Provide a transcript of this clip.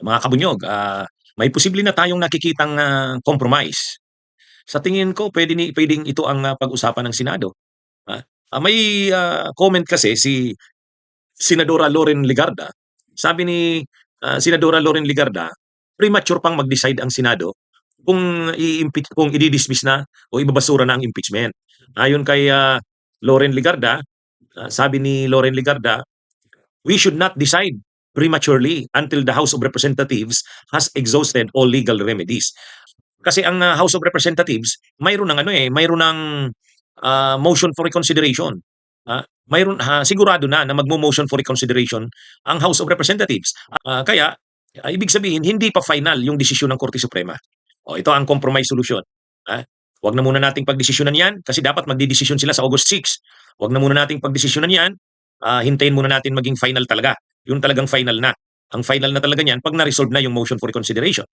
Mga kabunyog, may posible na tayong nakikitang, compromise. Sa tingin ko puwedeng ito ang, pag-usapan ng Senado, ah. May, comment kasi si Senadora Loren Legarda. Sabi ni, Senadora Loren Legarda, premature pang mag-decide ang Senado kung idi-dismiss na o ibabasura na ang impeachment. Ayon kay, Loren Legarda, sabi ni Loren Legarda, "We should not decide prematurely until the House of Representatives has exhausted all legal remedies." Kasi ang, House of Representatives mayroon ng ano, mayroon ng, motion for reconsideration. Sigurado na magmo-motion for reconsideration ang House of Representatives. Kaya ibig sabihin hindi pa final yung desisyon ng Korte Suprema. O ito ang compromise solution, ah. Wag na muna nating pagdesisyonan 'yan kasi dapat magdedesisyon sila sa August 6. Wag na muna nating pagdesisyonan 'yan, hintayin muna natin maging final talaga. Yun talagang final na. Ang final na talaga niyan 'pag na-resolve na yung motion for reconsideration.